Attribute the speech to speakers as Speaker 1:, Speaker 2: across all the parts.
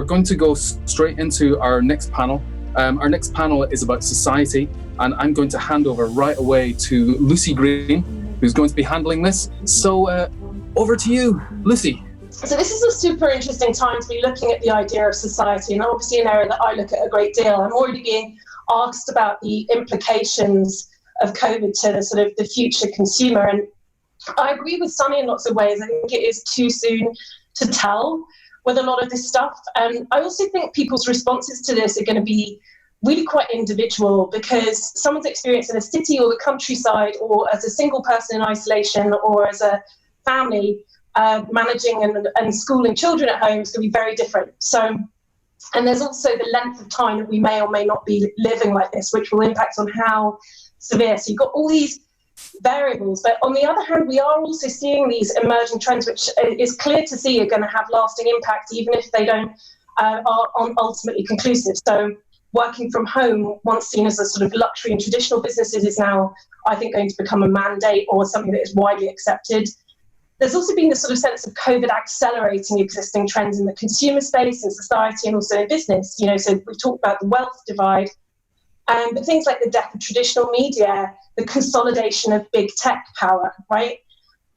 Speaker 1: we're going to go straight into our next panel. Our next panel is about society, and I'm going to hand over right away to Lucy Green, who's going to be handling this. So over to you, Lucy.
Speaker 2: So this is a super interesting time to be looking at the idea of society, and obviously an area that I look at a great deal. I'm already being asked about the implications of COVID to the sort of the future consumer, and I agree with Sunny in lots of ways. I think it is too soon to tell with a lot of this stuff. And I also think people's responses to this are going to be really quite individual, because someone's experience in a city or the countryside, or as a single person in isolation, or as a family managing and schooling children at home, is going to be very different. So, and there's also the length of time that we may or may not be living like this, which will impact on how severe. So you've got all these variables, but on the other hand, we are also seeing these emerging trends, which is clear to see are going to have lasting impact, even if they don't are ultimately conclusive. So working from home, once seen as a sort of luxury in traditional businesses, is now, I think, going to become a mandate or something that is widely accepted. There's also been this sort of sense of COVID accelerating existing trends in the consumer space, in society, and also in business. You know, so we've talked about the wealth divide, but things like the death of traditional media, the consolidation of big tech power, right?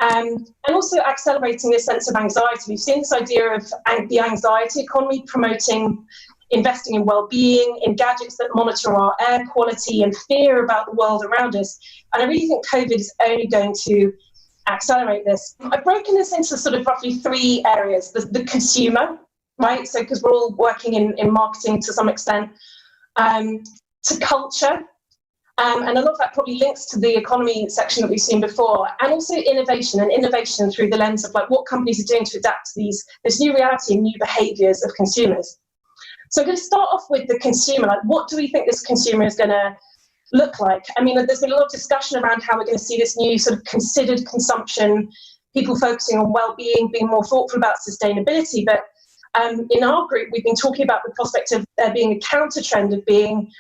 Speaker 2: And also accelerating this sense of anxiety. We've seen this idea of the anxiety economy promoting investing in well-being, in gadgets that monitor our air quality, and fear about the world around us. And I really think COVID is only going to accelerate this. I've broken this into sort of roughly three areas. The consumer, right? So because we're all working in marketing to some extent, to culture, and a lot of that probably links to the economy section that we've seen before, and also innovation through the lens of like what companies are doing to adapt to this new reality and new behaviours of consumers. So I'm going to start off with the consumer. Like, what do we think this consumer is going to look like? I mean, there's been a lot of discussion around how we're going to see this new sort of considered consumption, people focusing on well-being, being more thoughtful about sustainability. But in our group, we've been talking about the prospect of there being a counter trend of being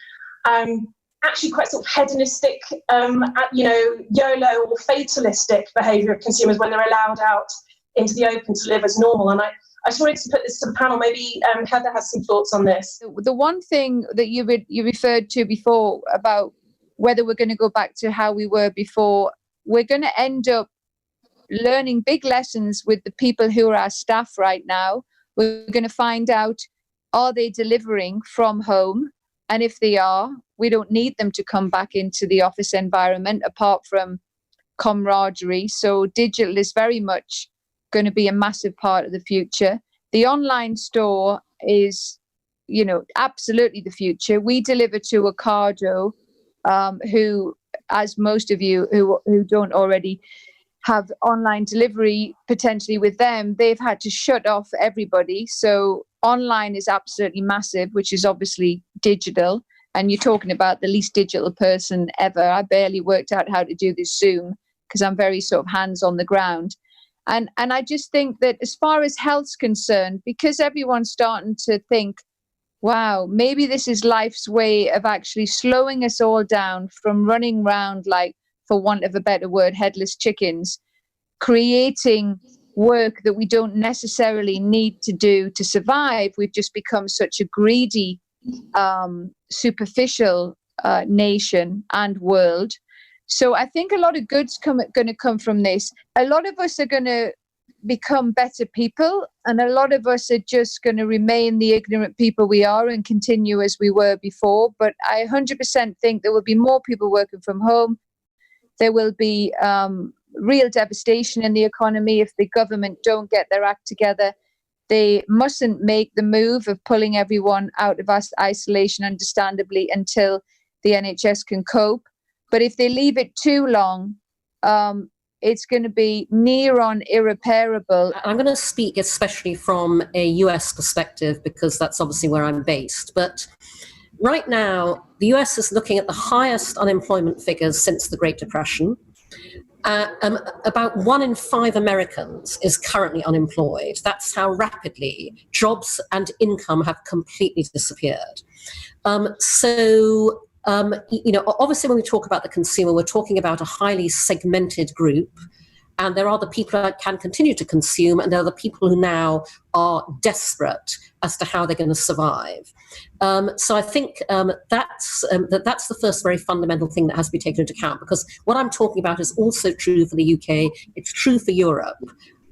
Speaker 2: actually quite sort of hedonistic, YOLO or fatalistic behaviour of consumers when they're allowed out into the open to live as normal. And I just wanted to put this to the panel. Maybe Heather has some thoughts on this.
Speaker 3: The one thing that you referred to before about whether we're going to go back to how we were before, we're going to end up learning big lessons with the people who are our staff right now. We're going to find out, are they delivering from home? And if they are, we don't need them to come back into the office environment apart from camaraderie. So digital is very much going to be a massive part of the future. The online store is, absolutely the future. We deliver to Ocado, who, as most of you who don't already have online delivery potentially with them, they've had to shut off everybody. So online is absolutely massive, which is obviously digital. And you're talking about the least digital person ever. I barely worked out how to do this Zoom because I'm very sort of hands on the ground. And I just think that as far as health's concerned, because everyone's starting to think, wow, maybe this is life's way of actually slowing us all down from running around like, for want of a better word, headless chickens, creating work that we don't necessarily need to do to survive. We've just become such a greedy, superficial nation and world. So I think a lot of good's going to come from this. A lot of us are going to become better people, and a lot of us are just going to remain the ignorant people we are and continue as we were before. But I 100% think there will be more people working from home. There will be real devastation in the economy if the government don't get their act together. They mustn't make the move of pulling everyone out of isolation, understandably, until the NHS can cope. But if they leave it too long, it's going to be near on irreparable.
Speaker 4: I'm going to speak especially from a US perspective because that's obviously where I'm based. But right now, the US is looking at the highest unemployment figures since the Great Depression. About 1 in 5 Americans is currently unemployed. That's how rapidly jobs and income have completely disappeared. Obviously when we talk about the consumer, we're talking about a highly segmented group. and there are the people that can continue to consume, and there are the people who now are desperate as to how they're going to survive. So I think that's the first very fundamental thing that has to be taken into account, because what I'm talking about is also true for the UK, it's true for Europe.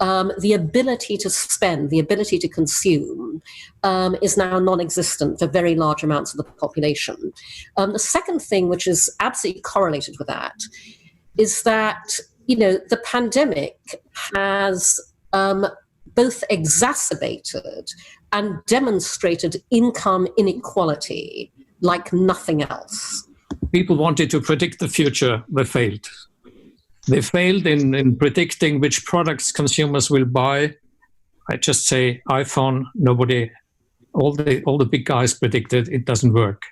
Speaker 4: The ability to spend, the ability to consume is now non-existent for very large amounts of the population. The second thing, which is absolutely correlated with that, is that, the pandemic has both exacerbated and demonstrated income inequality like nothing else.
Speaker 5: People wanted to predict the future, they failed. They failed in predicting which products consumers will buy. I just say iPhone, all the big guys predicted it doesn't work.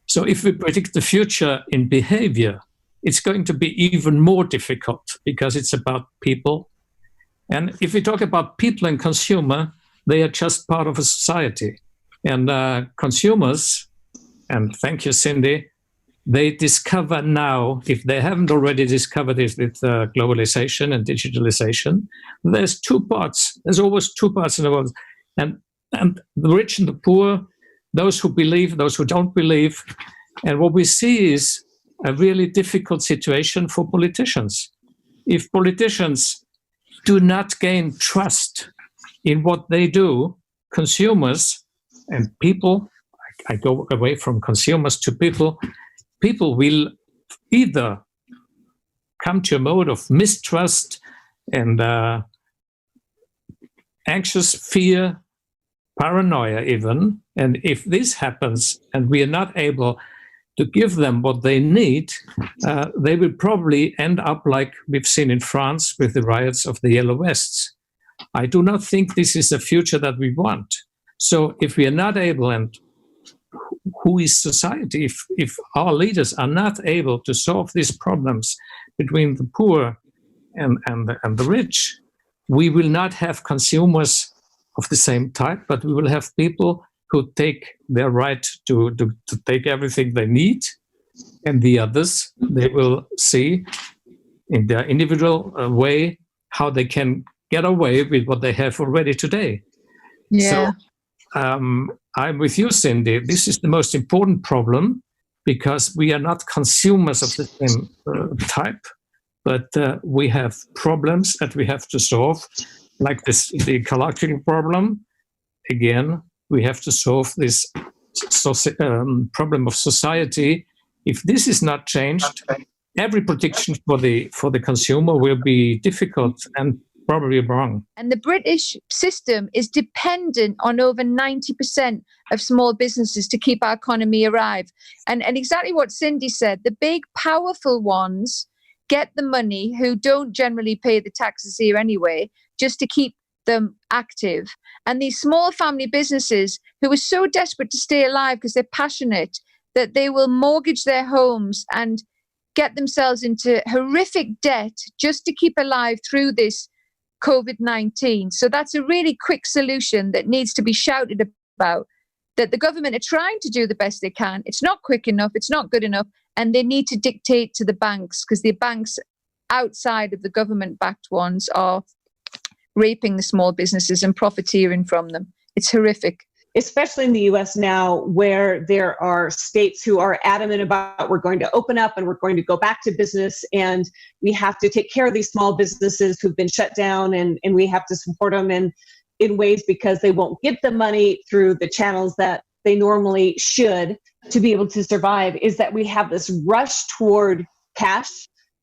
Speaker 5: So if we predict the future in behavior, it's going to be even more difficult because it's about people. And if we talk about people and consumer, they are just part of a society. And consumers, and thank you, Cindy, they discover now, if they haven't already discovered it with globalization and digitalization, there's two parts. There's always two parts in the world. And the rich and the poor, those who believe, those who don't believe. And what we see is a really difficult situation for politicians. If politicians do not gain trust in what they do, consumers and people, I go away from consumers to people will either come to a mode of mistrust and anxious fear, paranoia even. And if this happens and we are not able to give them what they need, they will probably end up like we've seen in France with the riots of the Yellow Vests. I do not think this is a future that we want. So if we are not able, and who is society, if our leaders are not able to solve these problems between the poor and the rich, we will not have consumers of the same type, but we will have people who take their right to take everything they need, and the others, they will see in their individual way how they can get away with what they have already today.
Speaker 3: Yeah.
Speaker 5: So I'm with you, Cindy. This is the most important problem because we are not consumers of the same type, but we have problems that we have to solve, like the ecological problem. Again, we have to solve this problem of society. If this is not changed, every prediction for the consumer will be difficult and probably wrong.
Speaker 3: And the British system is dependent on over 90% of small businesses to keep our economy alive. And exactly what Cindy said, the big, powerful ones get the money, who don't generally pay the taxes here anyway, just to keep them active. And these small family businesses who are so desperate to stay alive because they're passionate, that they will mortgage their homes and get themselves into horrific debt just to keep alive through this COVID-19. So that's a really quick solution that needs to be shouted about, that the government are trying to do the best they can. It's not quick enough, it's not good enough, and they need to dictate to the banks, because the banks outside of the government-backed ones are raping the small businesses and profiteering from them. It's horrific.
Speaker 6: Especially in the US now, where there are states who are adamant about, we're going to open up and we're going to go back to business, and we have to take care of these small businesses who've been shut down, and we have to support them in ways because they won't get the money through the channels that they normally should to be able to survive, is that we have this rush toward cash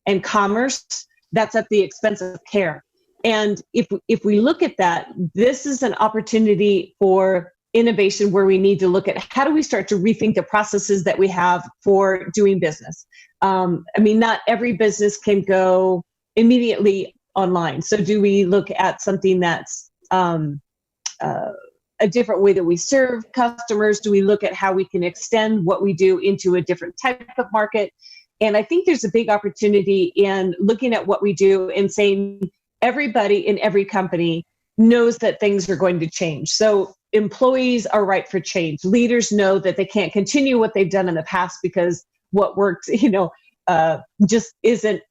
Speaker 6: and commerce that's at the expense of care. And if we look at that, this is an opportunity for innovation where we need to look at how do we start to rethink the processes that we have for doing business. Not every business can go immediately online. So do we look at something that's a different way that we serve customers? Do we look at how we can extend what we do into a different type of market? And I think there's a big opportunity in looking at what we do and saying everybody in every company knows that things are going to change. So employees are ripe for change. Leaders know that they can't continue what they've done in the past because what worked, just isn't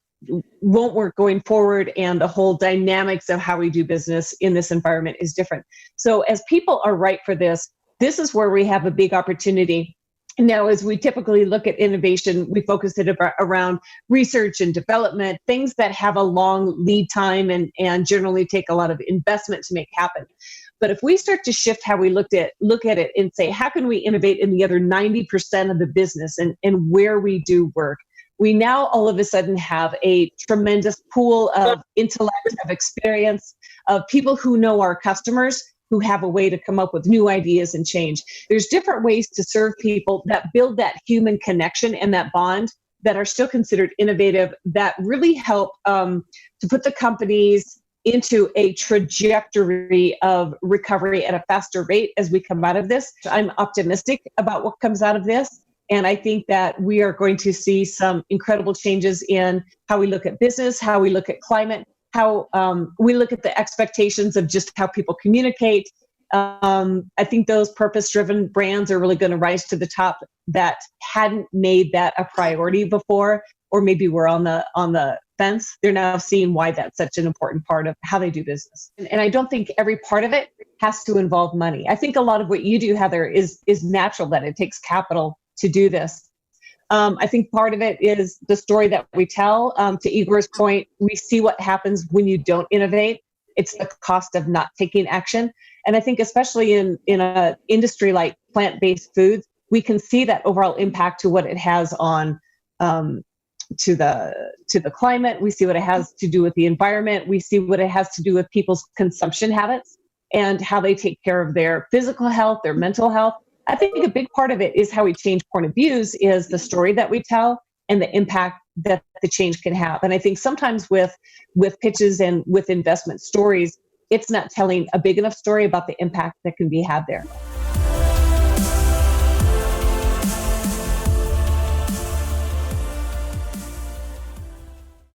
Speaker 6: won't work going forward, and the whole dynamics of how we do business in this environment is different. So as people are ripe for this, this is where we have a big opportunity. Now, as we typically look at innovation, we focus it around research and development, things that have a long lead time and generally take a lot of investment to make happen. But if we start to shift how we look at it and say, how can we innovate in the other 90% of the business and where we do work? We now all of a sudden have a tremendous pool of intellect, of experience, of people who know our customers, who have a way to come up with new ideas and change. There's different ways to serve people that build that human connection and that bond that are still considered innovative, that really help to put the companies into a trajectory of recovery at a faster rate as we come out of this. I'm optimistic about what comes out of this. And I think that we are going to see some incredible changes in how we look at business, how we look at climate, how we look at the expectations of just how people communicate. I think those purpose-driven brands are really going to rise to the top that hadn't made that a priority before, or maybe were on the fence. They're now seeing why that's such an important part of how they do business. And I don't think every part of it has to involve money. I think a lot of what you do, Heather, is natural, that it takes capital to do this. I think part of it is the story that we tell. To Igor's point, we see what happens when you don't innovate. It's the cost of not taking action. And I think especially in an industry like plant-based foods, we can see that overall impact to what it has on to the climate. We see what it has to do with the environment. We see what it has to do with people's consumption habits and how they take care of their physical health, their mental health. I think a big part of it is how we change point of views, is the story that we tell and the impact that the change can have. And I think sometimes with pitches and with investment stories, it's not telling a big enough story about the impact that can be had there.